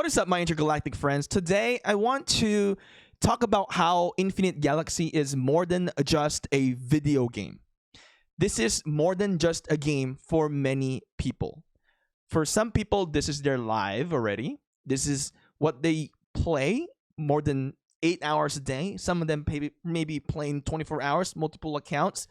What is up, my intergalactic friends? Today, I want to talk about how Infinite Galaxy is more than just a video game. This is more than just a game for many people. For some people, this is their life already. This is what they play more than 8 hours a day. Some of them maybe playing 24 hours, multiple accounts.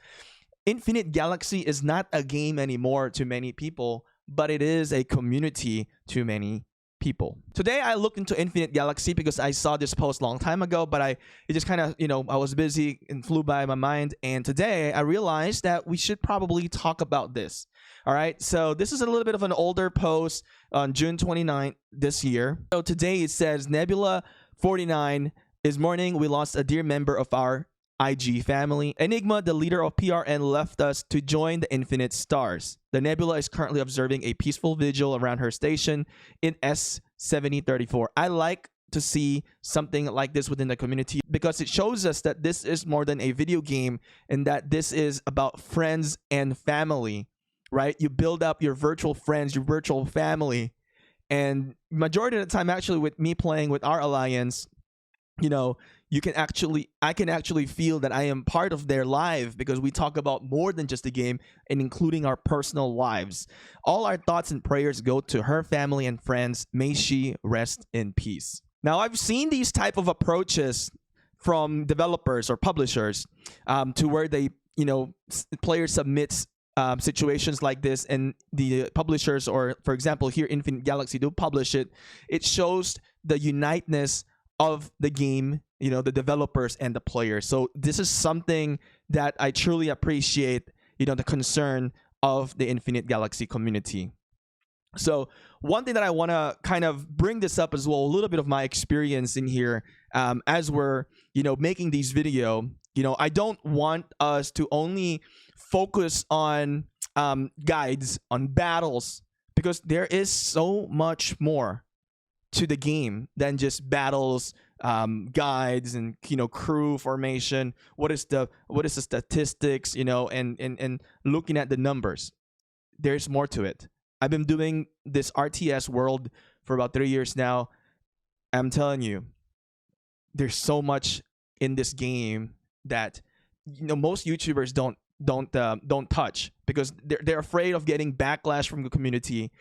Infinite Galaxy is not a game anymore to many people, but it is a community to many people. Today I looked into Infinite Galaxy because I saw this post a long time ago, but it just kind of, I was busy and flew by my mind. And today I realized that we should probably talk about this. All right. So this is a little bit of an older post on June 29th this year. So today it says, Nebula 49 is mourning. We lost a dear member of our IG family. Enigma, the leader of PRN, left us to join the Infinite Stars. The Nebula is currently observing a peaceful vigil around her station in S7034. I like to see something like this within the community because it shows us that this is more than a video game and that this is about friends and family, right? You build up your virtual friends, your virtual family. And majority of the time, actually, with me playing with our alliance, I can actually feel that I am part of their life because we talk about more than just the game and including our personal lives. All our thoughts and prayers go to her family and friends. May she rest in peace. Now, I've seen these type of approaches from developers or publishers to where they, players submits situations like this, and the publishers, or for example here Infinite Galaxy, do publish it. It shows the uniteness of the game, the developers and the players. So this is something that I truly appreciate, the concern of the Infinite Galaxy community. So one thing that I want to kind of bring this up as well, a little bit of my experience in here as we're, making these video. I don't want us to only focus on guides, on battles, because there is so much more to the game than just battles, guides, and crew formation. What is the statistics, and looking at the numbers. There's more to it. I've been doing this RTS world for about 3 years now. I'm telling you, there's so much in this game that most YouTubers don't touch because they're afraid of getting backlash from the community.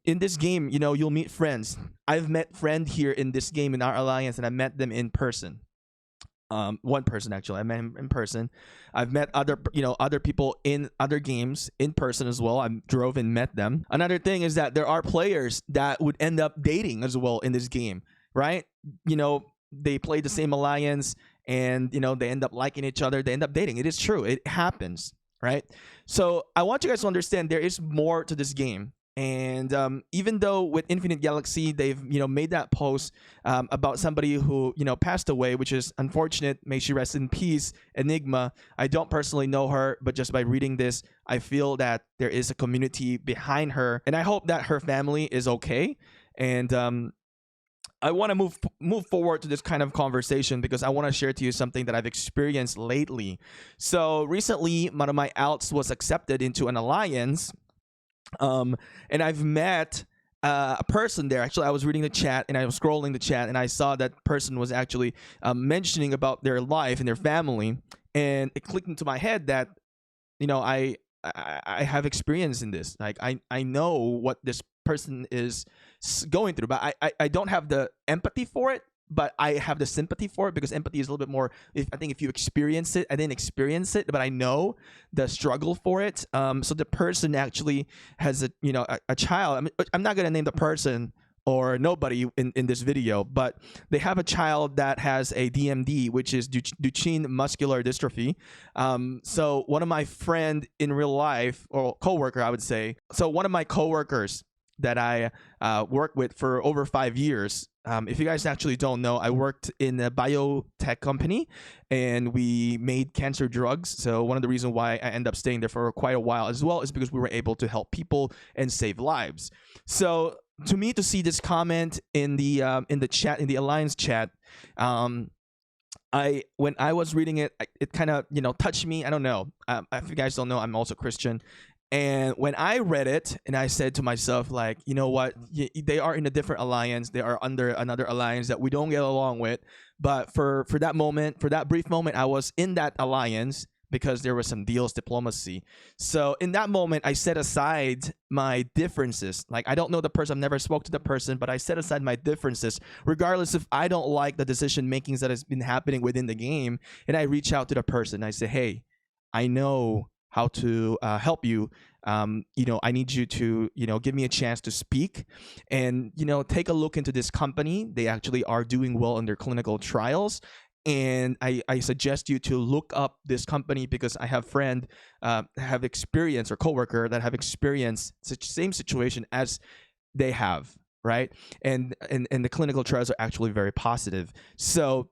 In this game, you'll meet friends. I've met friend here in this game in our alliance, and I met them in person. One person actually, I met him in person. I've met other people in other games in person as well. I drove and met them. Another thing is that there are players that would end up dating as well in this game, right? They play the same alliance, and they end up liking each other. They end up dating. It is true. It happens, right? So I want you guys to understand there is more to this game. And even though with Infinite Galaxy they've made that post about somebody who passed away, which is unfortunate, may she rest in peace, Enigma. I don't personally know her, but just by reading this, I feel that there is a community behind her, and I hope that her family is okay. And I want to move forward to this kind of conversation because I want to share to you something that I've experienced lately. So recently, one of my alts was accepted into an alliance. And I've met a person there. Actually, I was reading the chat and I was scrolling the chat, and I saw that person was actually mentioning about their life and their family, and it clicked into my head that I have experience in this. Like I know what this person is going through, but I don't have the empathy for it, but I have the sympathy for it, because empathy is a little bit more, I think if you experience it. I didn't experience it, but I know the struggle for it. So the person actually has a child. I'm not going to name the person or nobody in this video, but they have a child that has a DMD, which is Duchenne muscular dystrophy. So one of my friend in real life, or coworker, I would say. So one of my coworkers that I worked with for over 5 years. If you guys actually don't know, I worked in a biotech company, and we made cancer drugs. So one of the reasons why I ended up staying there for quite a while as well is because we were able to help people and save lives. So to me, to see this comment in the chat, in the alliance chat, when I was reading it, it kind of touched me. I don't know. If you guys don't know, I'm also Christian. And when I read it, and I said to myself, like, you know what, they are in a different alliance. They are under another alliance that we don't get along with. But for that moment, for that brief moment, I was in that alliance because there was some deals diplomacy. So in that moment, I set aside my differences. Like, I don't know the person, I've never spoke to the person, but I set aside my differences, regardless if I don't like the decision makings that has been happening within the game. And I reach out to the person. I say, hey, I know how to help you. I need you to, give me a chance to speak and, take a look into this company. They actually are doing well in their clinical trials. And I suggest you to look up this company because I have friend have experience, or coworker that have experienced such same situation as they have, right? And the clinical trials are actually very positive. So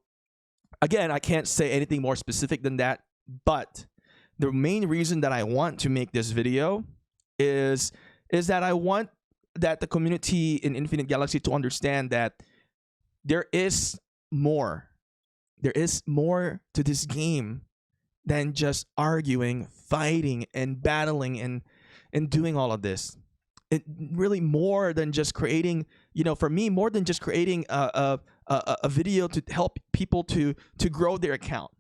again, I can't say anything more specific than that, but the main reason that I want to make this video is that I want that the community in Infinite Galaxy to understand that there is more. There is more to this game than just arguing, fighting, and battling and doing all of this. It really more than just creating, for me, more than just creating a video to help people to grow their account.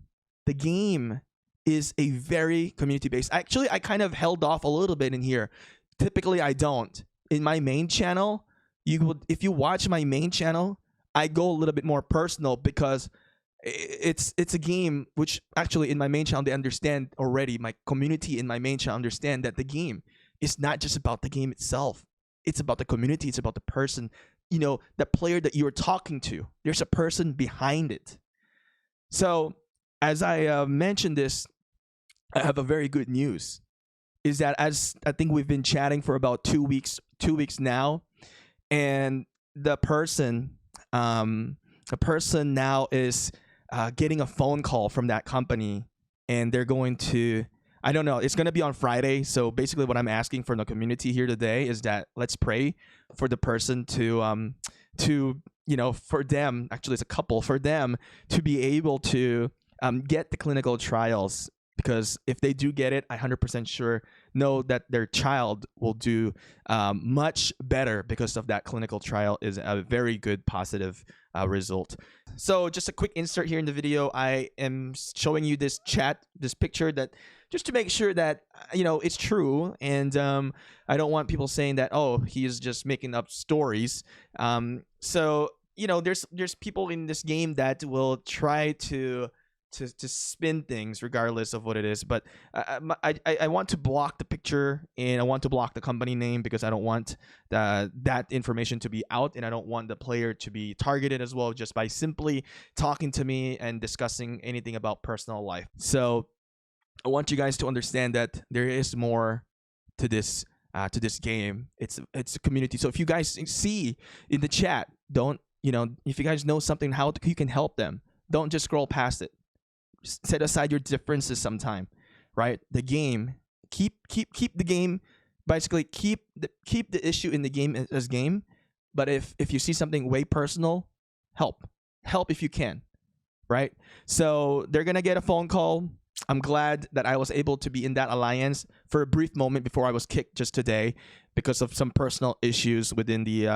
The game is a very community-based. Actually, I kind of held off a little bit in here. Typically, I don't. In my main channel, if you watch my main channel, I go a little bit more personal because it's a game which actually in my main channel they understand already. My community in my main channel understand that the game is not just about the game itself. It's about the community. It's about the person, the player that you're talking to. There's a person behind it. So as I mentioned this, I have a very good news. Is that as I think we've been chatting for about 2 weeks now, and the person now is getting a phone call from that company, and they're going to, I don't know, it's going to be on Friday. So basically what I'm asking from the community here today is that let's pray for the person to for them, actually it's a couple, for them to be able to get the clinical trials. Because if they do get it, I 100% sure know that their child will do much better because of that clinical trial is a very good positive result. So just a quick insert here in the video. I am showing you this picture that just to make sure that, it's true. And I don't want people saying that, oh, he is just making up stories. So, there's people in this game that will try to spin things regardless of what it is, but I want to block the picture and I want to block the company name because I don't want that information to be out, and I don't want the player to be targeted as well just by simply talking to me and discussing anything about personal life. So I want you guys to understand that there is more to this game. It's a community. So if you guys see in the chat, don't, if you guys know something how you can help them, don't just scroll past it. Set aside your differences sometime, right? The game, keep the game, basically keep the issue in the game as game. But if you see something way personal, help if you can, right? So they're gonna get a phone call. I'm glad that I was able to be in that alliance for a brief moment before I was kicked just today because of some personal issues within the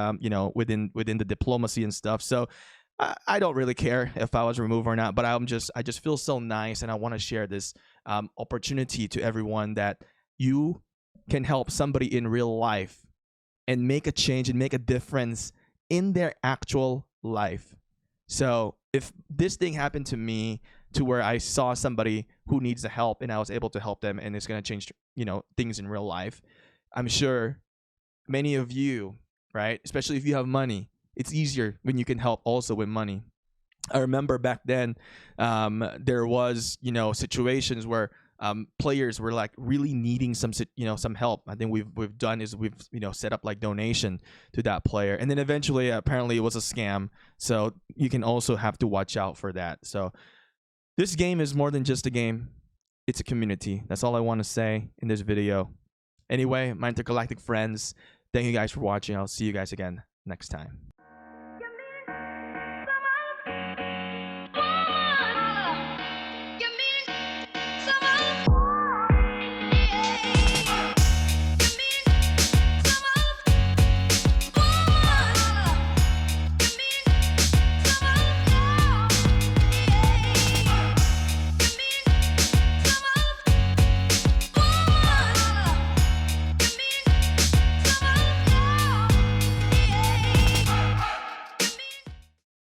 within the diplomacy and stuff. So I don't really care if I was removed or not, but I just feel so nice, and I want to share this opportunity to everyone that you can help somebody in real life and make a change and make a difference in their actual life. So if this thing happened to me, to where I saw somebody who needs the help and I was able to help them, and it's going to change, things in real life, I'm sure many of you, right, especially if you have money, it's easier when you can help also with money. I remember back then, there was, situations where players were like really needing some help. I think we've done is we've set up like donation to that player, and then eventually apparently it was a scam. So you can also have to watch out for that. So this game is more than just a game; it's a community. That's all I want to say in this video. Anyway, my intergalactic friends, thank you guys for watching. I'll see you guys again next time.